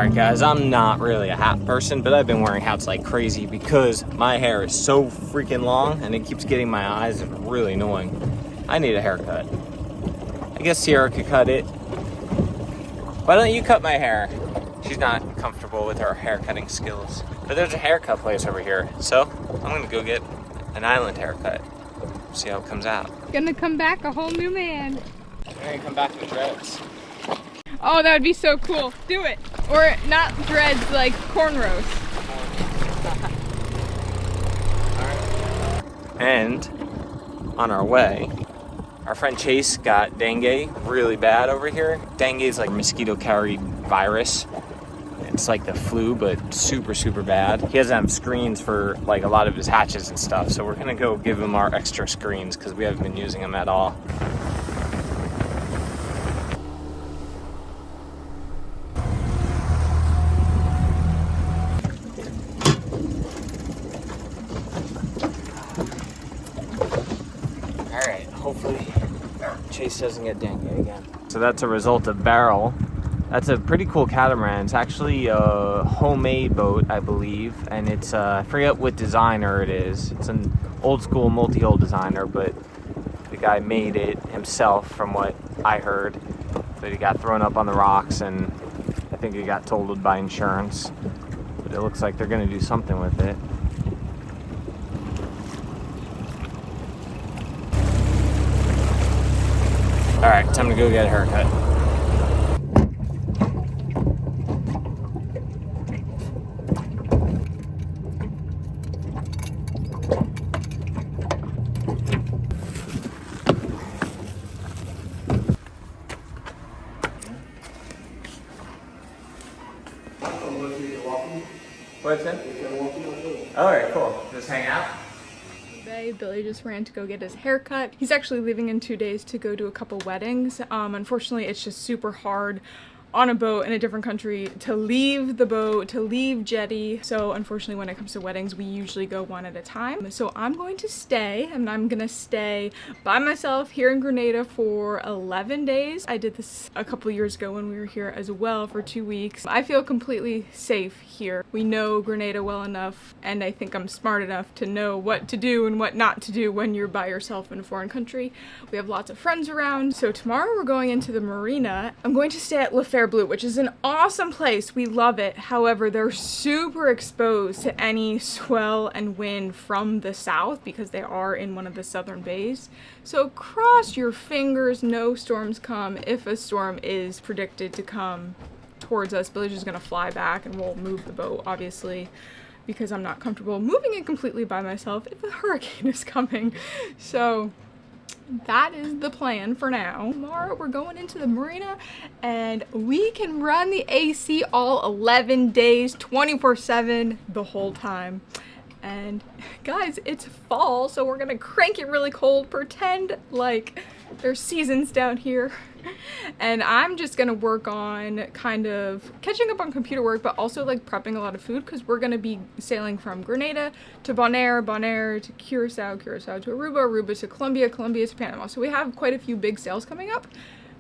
Alright guys, I'm not really a hat person, but I've been wearing hats like crazy because my hair is so freaking long and it keeps getting my eyes. It's really annoying. I need a haircut. I guess Sierra could cut it. Why don't you cut my hair? She's not comfortable with her hair cutting skills. But there's a haircut place over here, so I'm gonna go get an island haircut. See how it comes out. Gonna come back a whole new man. I'm gonna come back with dreads. Oh, that would be so cool. Do it. Or not dreads, like cornrows. And on our way, our friend Chase got dengue really bad over here. Dengue is like a mosquito carried virus. It's like the flu, but super, super bad. He doesn't have screens for like a lot of his hatches and stuff, so we're gonna go give him our extra screens because we haven't been using them at all. Alright, hopefully Chase doesn't get dengue again. So that's a result of Barrel. That's a pretty cool catamaran. It's actually a homemade boat, I believe, and it's I forget what designer it is. It's an old school multi-hull designer, but the guy made it himself from what I heard. But he got thrown up on the rocks and I think he got totaled by insurance. But it looks like they're gonna do something with it. Alright, time to go get a haircut. What's that? Alright, cool. Just hang out? Billy just ran to go get his haircut. He's actually leaving in 2 days to go to a couple weddings. Unfortunately, it's just super hard on a boat in a different country to leave the boat, to leave Jetty. So unfortunately, when it comes to weddings, we usually go one at a time. So I'm going to stay, and I'm gonna stay by myself here in Grenada for 11 days. I did this a couple years ago when we were here as well for 2 weeks. I feel completely safe here. We know Grenada well enough, and I think I'm smart enough to know what to do and what not to do when you're by yourself in a foreign country. We have lots of friends around. So tomorrow we're going into the marina. I'm going to stay at Blue, which is an awesome place. We love it. However, they're super exposed to any swell and wind from the south because they are in one of the southern bays. So cross your fingers, no storms come. If a storm is predicted to come towards us, Billy's just gonna fly back and we'll move the boat, obviously, because I'm not comfortable moving it completely by myself if a hurricane is coming. So that is the plan for now. Tomorrow we're going into the marina and we can run the AC all 11 days, 24/7 the whole time. And guys, it's fall, so we're gonna crank it really cold, pretend like there's seasons down here. And I'm just gonna work on kind of catching up on computer work, but also like prepping a lot of food because we're gonna be sailing from Grenada to Bonaire, Bonaire to Curacao, Curacao to Aruba, Aruba to Colombia, Colombia to Panama. So we have quite a few big sails coming up,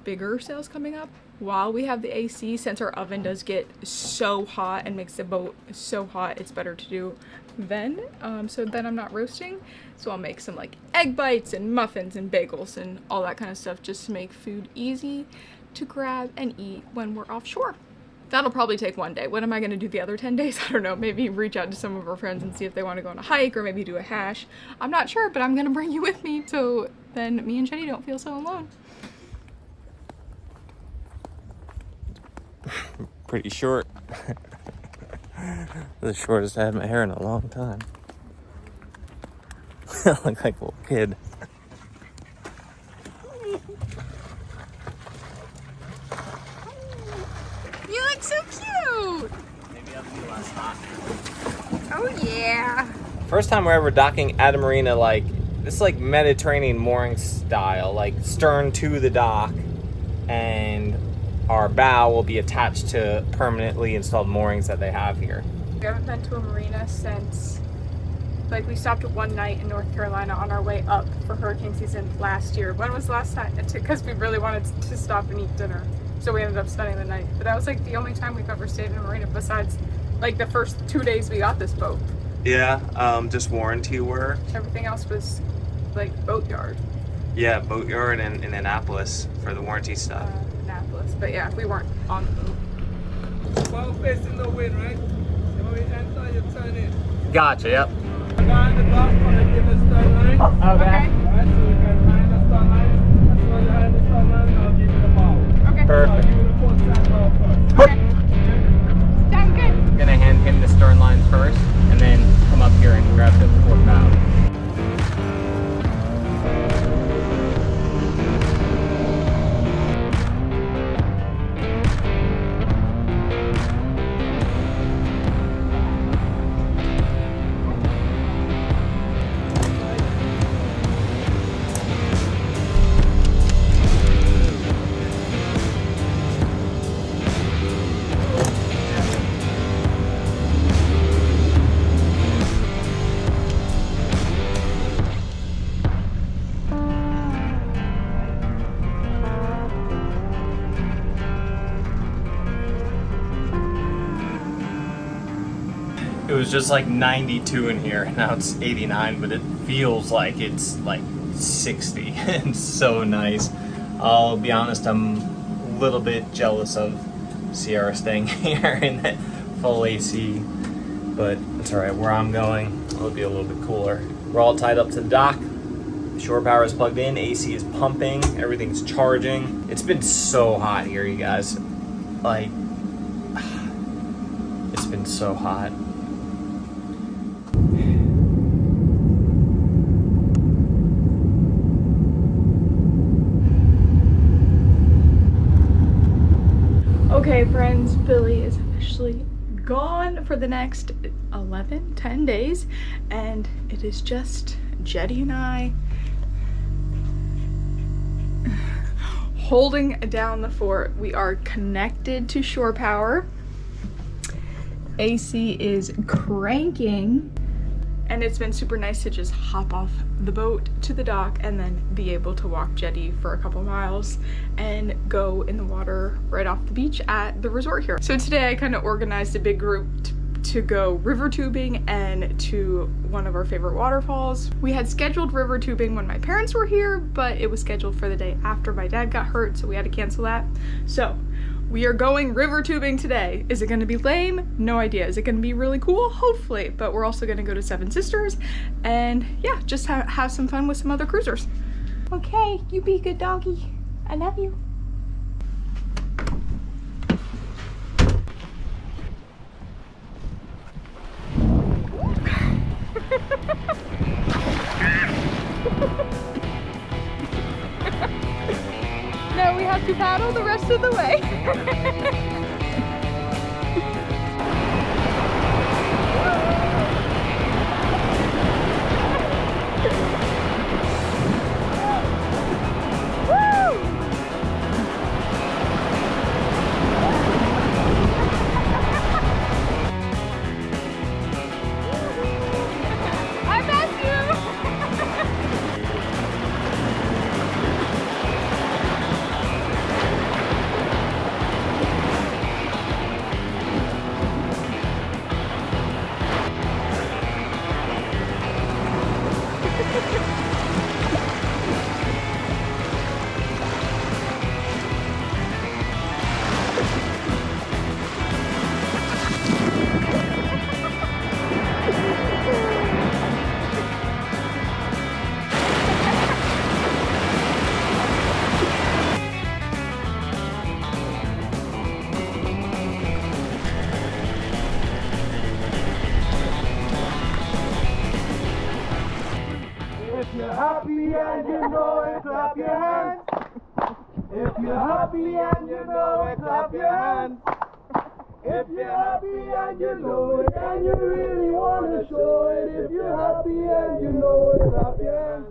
bigger sails coming up while we have the AC, since our oven does get so hot and makes the boat so hot, it's better to do then. So then I'm not roasting. So I'll make some like egg bites and muffins and bagels and all that kind of stuff just to make food easy to grab and eat when we're offshore. That'll probably take 1 day. What am I gonna do the other 10 days? I don't know, maybe reach out to some of our friends and see if they wanna go on a hike or maybe do a hash. I'm not sure, but I'm gonna bring you with me so then me and Jetty don't feel so alone. Pretty short. The shortest I had my hair in a long time. I look like a little kid. You look so cute! Maybe I'll be less hot. Oh yeah! First time we're ever docking at a marina like this, like Mediterranean mooring style, like stern to the dock, and our bow will be attached to permanently installed moorings that they have here. We haven't been to a marina since, like, we stopped one night in North Carolina on our way up for hurricane season last year. When was the last time? Because we really wanted to stop and eat dinner. So we ended up spending the night. But that was like the only time we've ever stayed in a marina besides like the first 2 days we got this boat. Yeah, just warranty work. Everything else was like boatyard. Yeah, boatyard and in Annapolis for the warranty stuff. Annapolis. But yeah, we weren't on the boat. Well, facing the wind, right? So when we enter, you turn in. Gotcha, yep. Behind the dock, give us stern line. Okay. Alright, so you can find the stern line. As soon as you find the stern line, I'll give you the bow. Okay. Perfect. I'll give you the port side bow first. Okay. Sounds good. I'm gonna hand him the stern lines first, and then come up here and grab the port bow. It was just like 92 in here, now it's 89, but it feels like it's like 60. It's so nice. I'll be honest, I'm a little bit jealous of Sierra staying here in that full AC, but it's alright. Where I'm going, it'll be a little bit cooler. We're all tied up to the dock. Shore power is plugged in, AC is pumping, everything's charging. It's been so hot here, you guys. Like, it's been so hot. Okay, friends, Billy is officially gone for the next 10 days, and it is just Jetty and I holding down the fort. We are connected to shore power. AC is cranking, and it's been super nice to just hop off the boat to the dock and then be able to walk Jetty for a couple miles and go in the water right off the beach at the resort here. So today I kind of organized a big group to go river tubing and to one of our favorite waterfalls. We had scheduled river tubing when my parents were here, but it was scheduled for the day after my dad got hurt, so we had to cancel that. So we are going river tubing today. Is it going to be lame? No idea. Is it going to be really cool? Hopefully. But we're also going to go to Seven Sisters and yeah, just have some fun with some other cruisers. Okay, you be a good doggy. I love you. Now we have to paddle the rest of the way. If you're happy and you know it, clap your hands. If you're happy and you know it, clap your hands. If you're happy and you know it, and you really want to show it. If you're happy and you know it, clap your hands.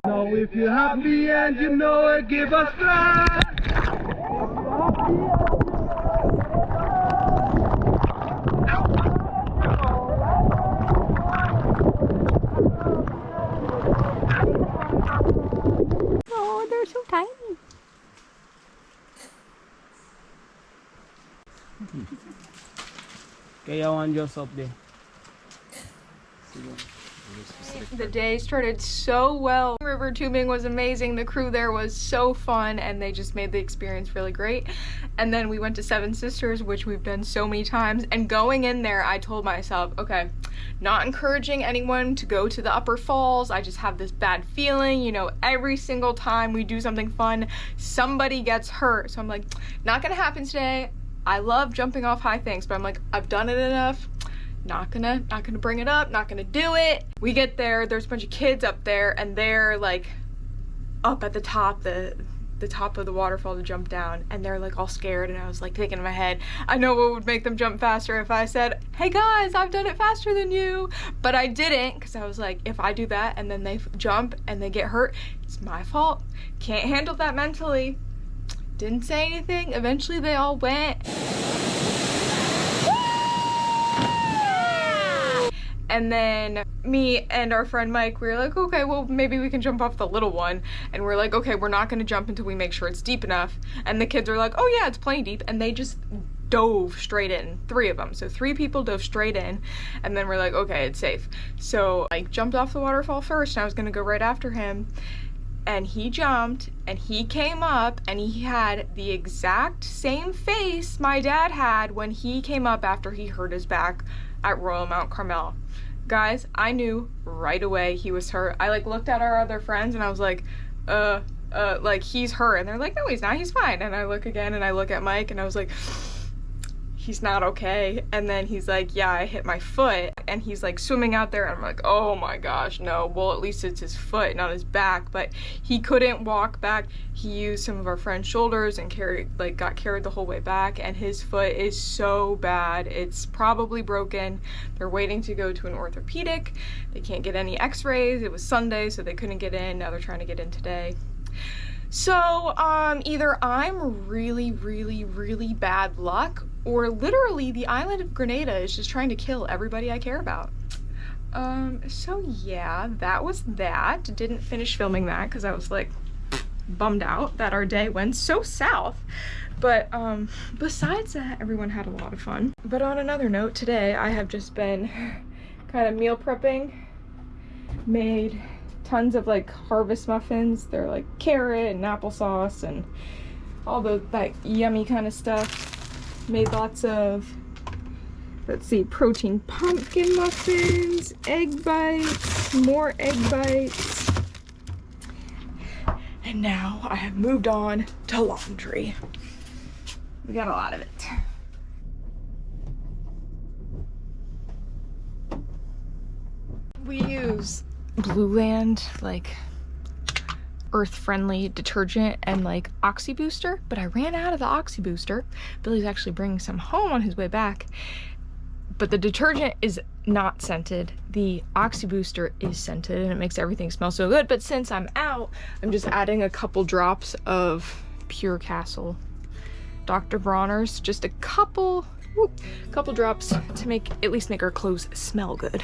Now if you're happy and you know it, give us flash. If you're happy and you know it, Oh, they're so tiny. Kaya one just up there. The day started so well. River tubing was amazing. The crew there was so fun and they just made the experience really great. And then we went to Seven Sisters, which we've done so many times. And going in there, I told myself, okay, not encouraging anyone to go to the upper falls. I just have this bad feeling, you know, every single time we do something fun, somebody gets hurt. So I'm like, not gonna happen today. I love jumping off high things, but I'm like, I've done it enough. Not gonna bring it up, not gonna do it. We get there, there's a bunch of kids up there and they're like up at the top, the top of the waterfall to jump down, and they're like all scared, and I was like thinking in my head, I know what would make them jump faster if I said, hey guys, I've done it faster than you. But I didn't, because I was like, if I do that and then they jump and they get hurt, it's my fault. Can't handle that mentally. Didn't say anything. Eventually they all went. And then me and our friend Mike, we were like, okay, well, maybe we can jump off the little one. And we're like, okay, we're not gonna jump until we make sure it's deep enough. And the kids are like, oh yeah, it's plenty deep. And they just dove straight in, 3 of them. So 3 people dove straight in. And then we're like, okay, it's safe. So I jumped off the waterfall first and I was gonna go right after him. And he jumped and he came up and he had the exact same face my dad had when he came up after he hurt his back at Royal Mount Carmel. Guys, I knew right away he was hurt. I like looked at our other friends and I was like, like he's hurt. And they're like, no, he's not, he's fine. And I look again and I look at Mike and I was like, he's not okay. And then he's like, yeah, I hit my foot. And he's like swimming out there and I'm like, oh my gosh, no. Well, at least it's his foot, not his back. But he couldn't walk back. He used some of our friends' shoulders and got carried the whole way back. And his foot is so bad. It's probably broken. They're waiting to go to an orthopedic. They can't get any x-rays. It was Sunday, so they couldn't get in. Now they're trying to get in today. So either I'm really, really, really bad luck, or literally the island of Grenada is just trying to kill everybody I care about. So yeah, that was that. Didn't finish filming that because I was like bummed out that our day went so south. But besides that, everyone had a lot of fun. But on another note, today I have just been kind of meal prepping. Made tons of like harvest muffins. They're like carrot and applesauce and all that yummy kind of stuff. Made lots of, let's see, protein pumpkin muffins, egg bites, more egg bites. And now I have moved on to laundry. We got a lot of it. We use Blue Land, like earth-friendly detergent and like Oxy Booster, but I ran out of the Oxy Booster. Billy's actually bringing some home on his way back, but the detergent is not scented. The Oxy Booster is scented and it makes everything smell so good. But since I'm out, I'm just adding a couple drops of Pure Castle Dr. Bronner's, just a couple drops to at least make our clothes smell good.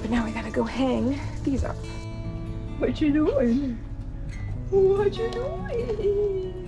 But now we gotta go hang these up. What you doing? What you doing?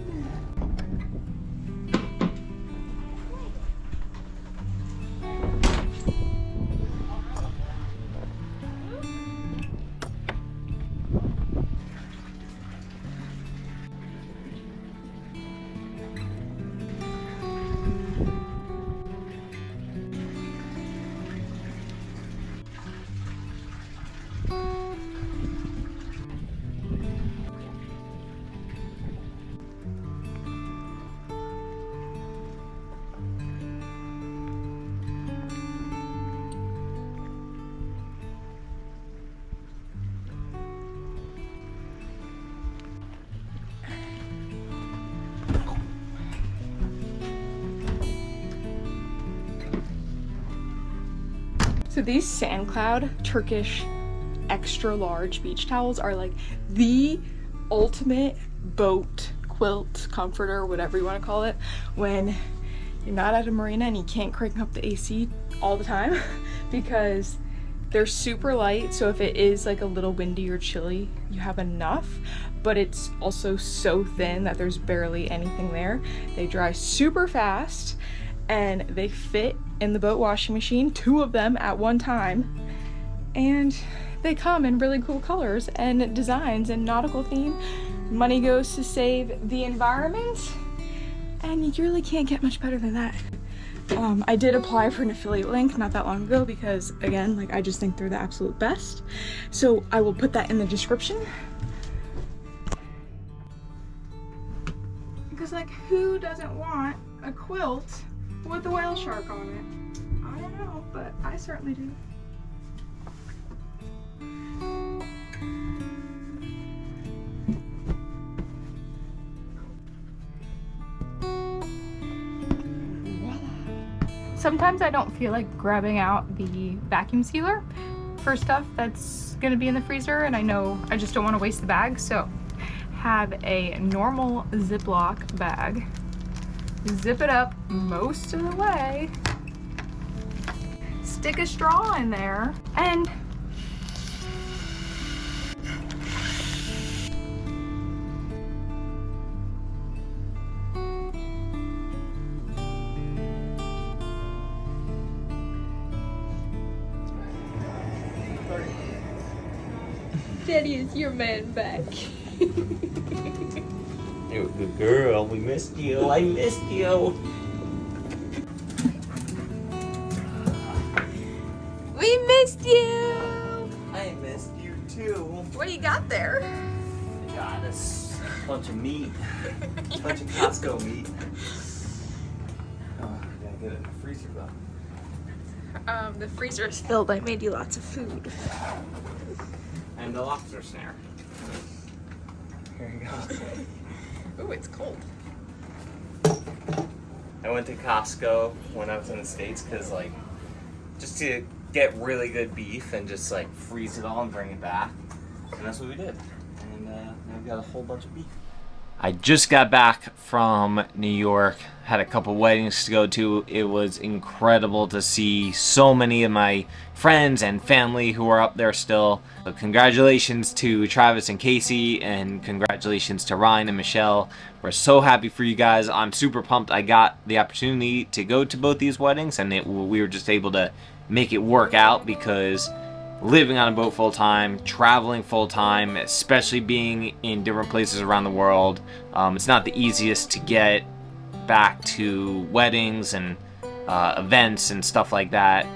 So these Sand Cloud Turkish extra large beach towels are like the ultimate boat quilt comforter, whatever you want to call it, when you're not at a marina and you can't crank up the AC all the time because they're super light, so if it is like a little windy or chilly, you have enough, but it's also so thin that there's barely anything there. They dry super fast and they fit in the boat washing machine, 2 of them at one time, and they come in really cool colors and designs and nautical theme. Money goes to save the environment, and you really can't get much better than that. I did apply for an affiliate link not that long ago because, again, like, I just think they're the absolute best. So I will put that in the description. Because, like, who doesn't want a quilt with a whale shark on it? I don't know, but I certainly do. Sometimes I don't feel like grabbing out the vacuum sealer for stuff that's gonna be in the freezer, and I know I just don't want to waste the bag, so have a normal Ziploc bag. Zip it up most of the way, stick a straw in there, and Jetty is your man back. You're a good girl. We missed you. I missed you. We missed you! I missed you too. What do you got there? I got us a bunch of meat. A bunch of Costco meat. Oh, I gotta get it in the freezer though. The freezer is filled. I made you lots of food. And the lobster snare. Here you go. Ooh, it's cold. I went to Costco when I was in the States because, like, just to get really good beef and just, like, freeze it all and bring it back. And that's what we did. And now we've got a whole bunch of beef. I just got back from New York, had a couple weddings to go to. It was incredible to see so many of my friends and family who are up there still. So congratulations to Travis and Casey, and congratulations to Ryan and Michelle. We're so happy for you guys. I'm super pumped I got the opportunity to go to both these weddings, and we were just able to make it work out because living on a boat full time, traveling full time, especially being in different places around the world, it's not the easiest to get back to weddings and events and stuff like that,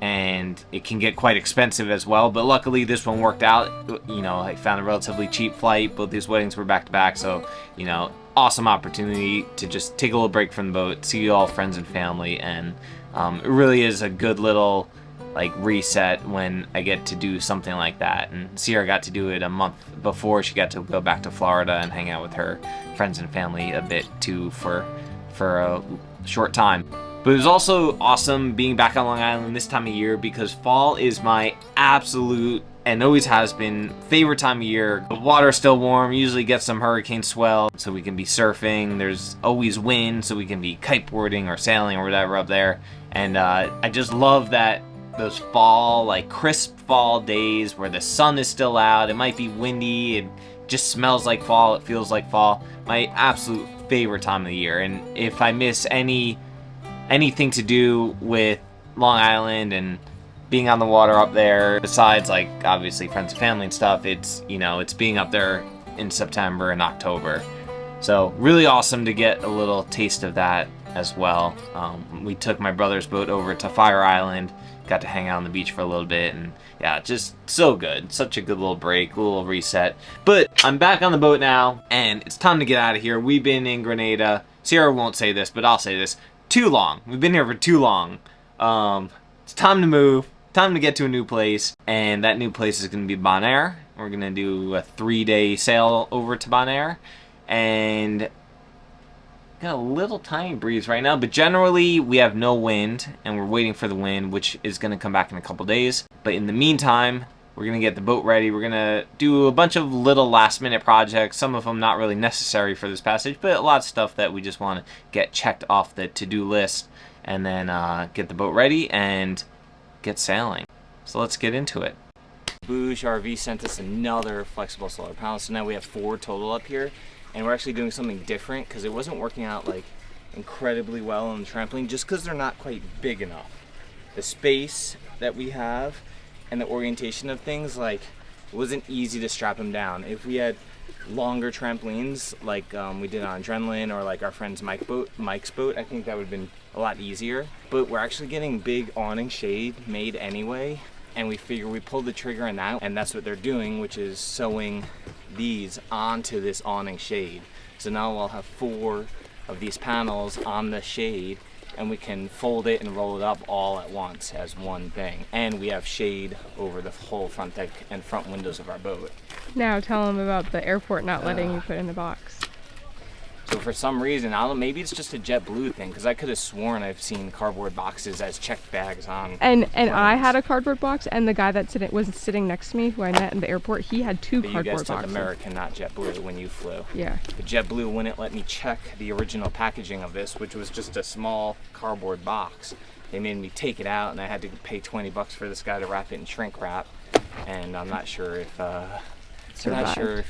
and it can get quite expensive as well. But luckily this one worked out. You know, I found a relatively cheap flight. Both these weddings were back to back, so, you know, awesome opportunity to just take a little break from the boat, see all friends and family, and it really is a good little, like, reset when I get to do something like that. And Sierra got to do it a month before she got to go back to Florida and hang out with her friends and family a bit too for a short time. But it was also awesome being back on Long Island this time of year because fall is my absolute, and always has been, favorite time of year. The water's still warm, usually get some hurricane swell so we can be surfing. There's always wind so we can be kiteboarding or sailing or whatever up there. And I just love that those fall, like crisp fall days where the sun is still out. It might be windy, it just smells like fall, it feels like fall. My absolute favorite time of the year. And if I miss anything to do with Long Island and being on the water up there, besides, like, obviously friends and family and stuff, it's, you know, it's being up there in September and October. So really awesome to get a little taste of that as well. We took my brother's boat over to Fire Island, got to hang out on the beach for a little bit, and yeah, just so good. Such a good little break, a little reset. But I'm back on the boat now, and it's time to get out of here. We've been in Grenada. Sierra won't say this, but I'll say this. Too long. We've been here for too long. It's time to move. Time to get to a new place, and that new place is going to be Bonaire. We're going to do a 3-day sail over to Bonaire, and got a little tiny breeze right now, but generally we have no wind, and we're waiting for the wind, which is going to come back in a couple days. But in the meantime, We're gonna get the boat ready. We're gonna do a bunch of little last minute projects. Some of them not really necessary for this passage, but a lot of stuff that we just want to get checked off the to-do list, and then get the boat ready and get sailing. So let's get into it. Bouge RV sent us another flexible solar panel, so now we have 4 total up here, and we're actually doing something different because it wasn't working out like incredibly well on the trampoline just because they're not quite big enough. The space that we have and the orientation of things, like, it wasn't easy to strap them down. If we had longer trampolines like we did on Adrenaline or like our friend's Mike's boat, I think that would have been a lot easier. But we're actually getting big awning shade made anyway, and we figure we pulled the trigger on that, and that's what they're doing, which is sewing these onto this awning shade. So now we'll have 4 of these panels on the shade, and we can fold it and roll it up all at once as one thing. And we have shade over the whole front deck and front windows of our boat. Now tell them about the airport not letting you put in the box. So for some reason, I don't know, maybe it's just a JetBlue thing, because I could have sworn I've seen cardboard boxes as checked bags on. And I had a cardboard box, and the guy that was sitting next to me, who I met in the airport, he had 2 but cardboard you guys took boxes. American, not JetBlue, when you flew. Yeah. But JetBlue wouldn't let me check the original packaging of this, which was just a small cardboard box. They made me take it out, and I had to pay $20 for this guy to wrap it in shrink wrap. And I'm not sure if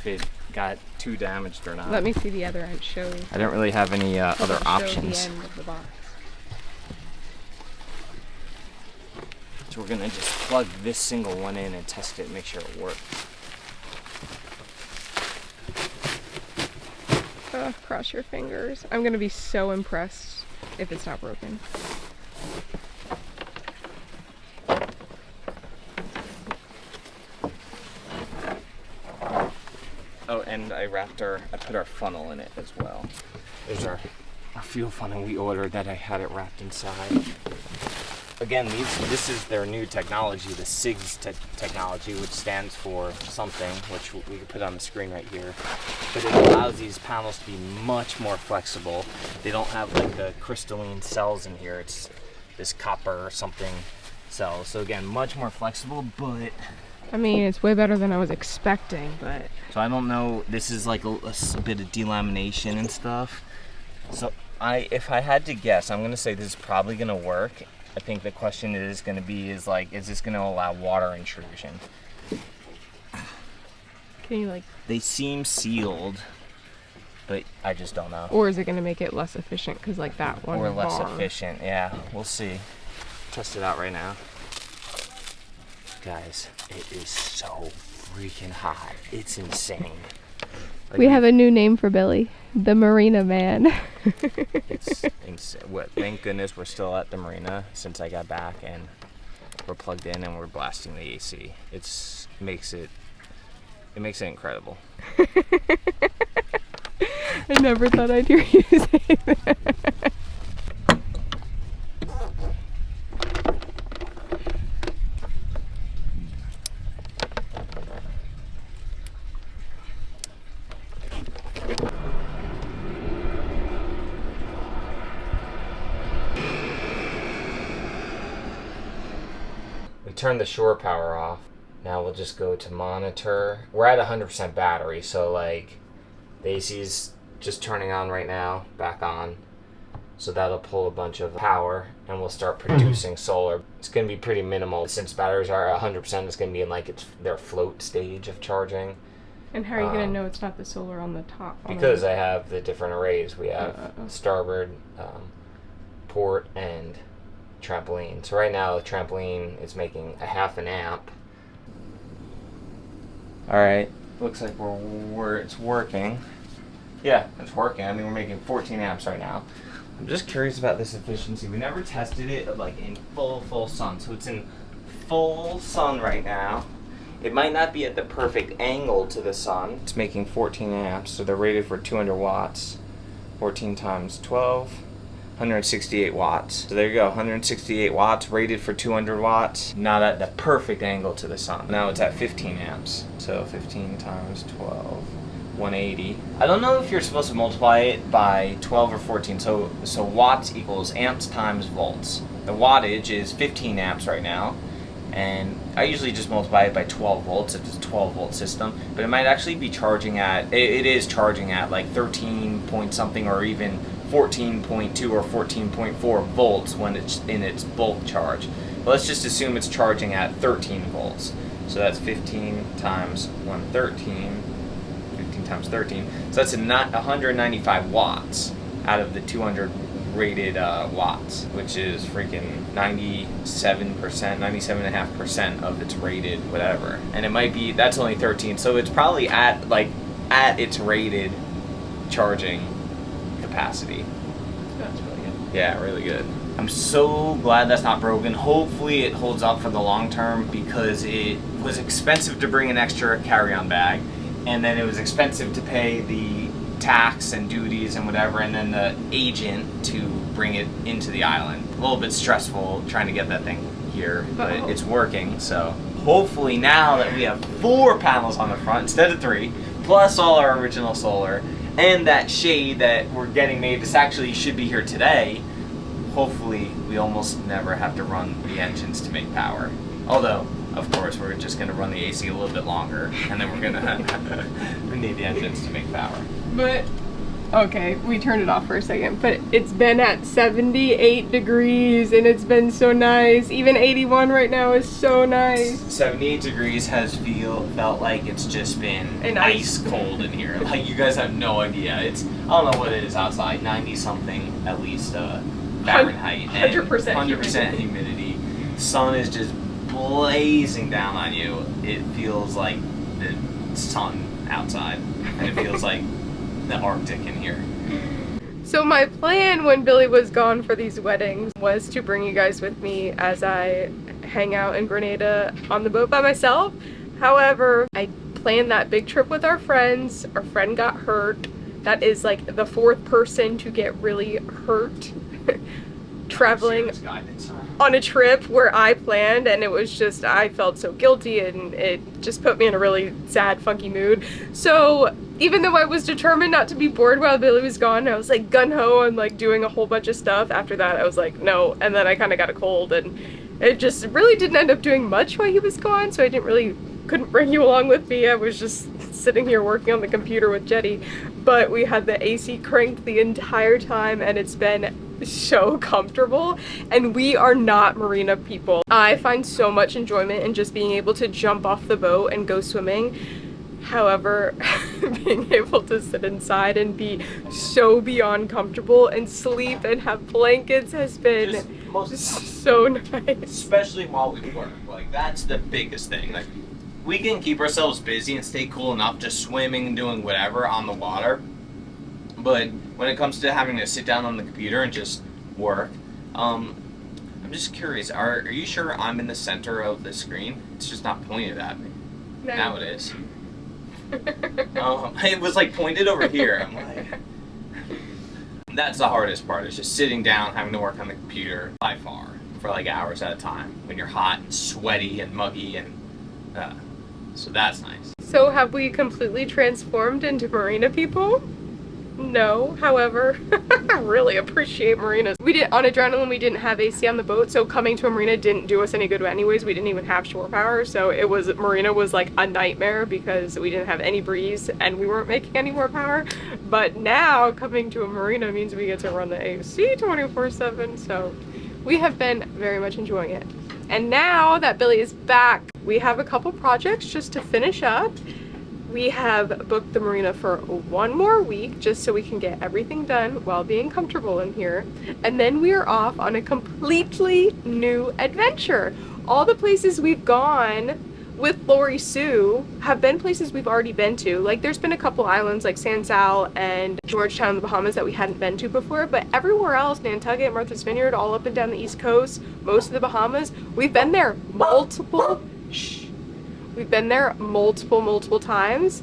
it got too damaged or not. Let me see the other end. Show. I don't really have any other options. Show the end of the box. So we're gonna just plug this single one in and test it and make sure it works. Cross your fingers. I'm gonna be so impressed if it's not broken. Oh, and I put our funnel in it as well. There's our fuel funnel we ordered that I had it wrapped inside. Again, this is their new technology, the SIGS technology, which stands for something, which we can put on the screen right here. But it allows these panels to be much more flexible. They don't have like the crystalline cells in here. It's this copper or something cell. So again, much more flexible, but I mean, it's way better than I was expecting, but... So I don't know, this is like a bit of delamination and stuff. So if I had to guess, I'm gonna say this is probably gonna work. I think the question is gonna be, is this gonna allow water intrusion? Can you They seem sealed, but I just don't know. Or is it gonna make it less efficient? Because like that one Or less bar. efficient, yeah, we'll see. Test it out right now. Guys, it is so freaking hot. It's insane. We have a new name for Billy, the Marina Man. It's insane. Thank goodness we're still at the marina since I got back, and we're plugged in and we're blasting the AC. It makes it incredible. I never thought I'd hear you say that. Turn the shore power off. Now we'll just go to monitor. We're at 100% battery, so like the AC's just turning on right now, back on. So that'll pull a bunch of power and we'll start producing solar. It's gonna be pretty minimal. Since batteries are 100%, it's gonna be in like their float stage of charging. And how are you gonna know it's not the solar on the top? Because I have the different arrays. We have starboard, port, and trampoline. So right now the trampoline is making a 0.5 amp. All right, looks like it's working. Yeah, it's working. I mean, we're making 14 amps right now. I'm just curious about this efficiency. We never tested it like in full sun. So it's in full sun right now. It might not be at the perfect angle to the sun. It's making 14 amps, so they're rated for 200 watts. 14 times 12. 168 watts. So there you go, 168 watts, rated for 200 watts. Not at the perfect angle to the sun. Now it's at 15 amps. So 15 times 12, 180. I don't know if you're supposed to multiply it by 12 or 14. So watts equals amps times volts. The wattage is 15 amps right now. And I usually just multiply it by 12 volts. It's a 12 volt system, but it might actually be charging at, it is charging at like 13 point something or even 14.2 or 14.4 volts when it's in its bulk charge. But let's just assume it's charging at 13 volts. So that's 15 times 113, 15 times 13. So that's 195 watts out of the 200 rated watts, which is freaking 97%, 97.5% of its rated whatever. And it might be, that's only 13, so it's probably at its rated charging capacity. That's really good. Yeah, really good. I'm so glad that's not broken. Hopefully it holds up for the long term, because it was expensive to bring an extra carry-on bag, and then it was expensive to pay the tax and duties and whatever, and then the agent to bring it into the island. A little bit stressful trying to get that thing here, but it's working. So hopefully now that we have 4 panels on the front instead of 3, plus all our original solar, and that shade that we're getting made, this actually should be here today, hopefully we almost never have to run the engines to make power. Although, of course, we're just going to run the AC a little bit longer, and then we're going to we need the engines to make power. But, okay, we turned it off for a second, but it's been at 78 degrees, and it's been so nice. Even 81 right now is so nice. 78 degrees has felt like it's just been ice cold in here. Like, you guys have no idea. It's, I don't know what it is outside, 90 something at least Fahrenheit. 100% humidity. Sun is just blazing down on you. It feels like the sun outside, and it feels like the Arctic in here. So my plan when Billy was gone for these weddings was to bring you guys with me as I hang out in Grenada on the boat by myself. However, I planned that big trip with our friends. Our friend got hurt. That is like the 4th person to get really hurt traveling on a trip where I planned, and it was just, I felt so guilty, and it just put me in a really sad, funky mood. So even though I was determined not to be bored while Billy was gone, I was like gung-ho and like doing a whole bunch of stuff. After that I was like no, and then I kind of got a cold, and it just really didn't end up doing much while he was gone, so I couldn't bring you along with me. I was just sitting here working on the computer with Jetty, but we had the AC cranked the entire time, and it's been so comfortable, and we are not marina people. I find so much enjoyment in just being able to jump off the boat and go swimming. However, being able to sit inside and be so beyond comfortable and sleep and have blankets has been so nice. Especially while we work. Like, that's the biggest thing. Like, we can keep ourselves busy and stay cool enough just swimming and doing whatever on the water. But when it comes to having to sit down on the computer and just work, I'm just curious, are you sure I'm in the center of the screen? It's just not pointed at me. No. Now it is. It was like pointed over here. I'm like, that's the hardest part, is just sitting down, having to work on the computer by far for like hours at a time when you're hot and sweaty and muggy, and so that's nice. So have we completely transformed into marina people? No, however, I really appreciate marinas. On Adrenaline, we didn't have AC on the boat, so coming to a marina didn't do us any good anyways. We didn't even have shore power, so marina was like a nightmare because we didn't have any breeze and we weren't making any more power. But now coming to a marina means we get to run the AC 24/7, so we have been very much enjoying it. And now that Billy is back, we have a couple projects just to finish up. We have booked the marina for 1 more week just so we can get everything done while being comfortable in here. And then we are off on a completely new adventure. All the places we've gone with Lori Sue have been places we've already been to. Like, there's been a couple islands like San Sal and Georgetown in the Bahamas that we hadn't been to before, but everywhere else, Nantucket, Martha's Vineyard, all up and down the East Coast, most of the Bahamas, we've been there multiple times.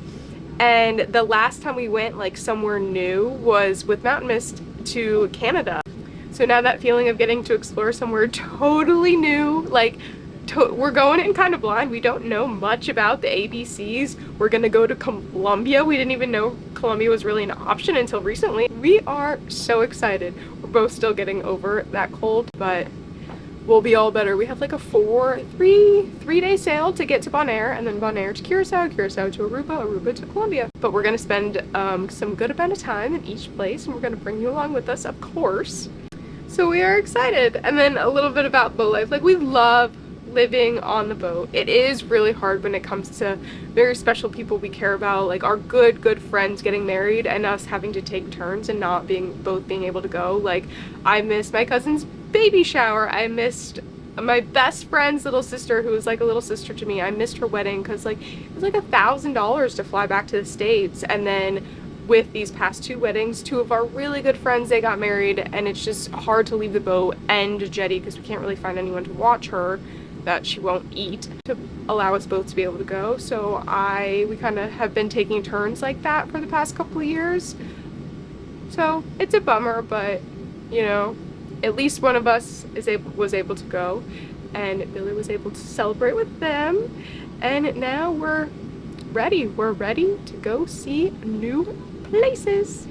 And the last time we went like somewhere new was with Mountain Mist to Canada. So now that feeling of getting to explore somewhere totally new, like we're going in kind of blind. We don't know much about the ABCs. We're gonna go to Colombia. We didn't even know Colombia was really an option until recently. We are so excited. We're both still getting over that cold, but we'll be all better. We have like a three-day sail to get to Bonaire, and then Bonaire to Curacao, Curacao to Aruba, Aruba to Colombia. But we're gonna spend some good amount of time in each place, and we're gonna bring you along with us, of course. So we are excited. And then a little bit about boat life. Like, we love living on the boat. It is really hard when it comes to very special people we care about, like our good friends getting married and us having to take turns and not both being able to go. Like, I missed my cousin's baby shower. I missed my best friend's little sister, who was like a little sister to me. I missed her wedding because like it was like $1,000 to fly back to the States. And then with these past 2 weddings, 2 of our really good friends, they got married, and it's just hard to leave the boat and Jetty because we can't really find anyone to watch her that she won't eat to allow us both to be able to go. So we kind of have been taking turns like that for the past couple of years. So it's a bummer, but you know, at least one of us was able to go, and Billy was able to celebrate with them. And now we're ready to go see new places.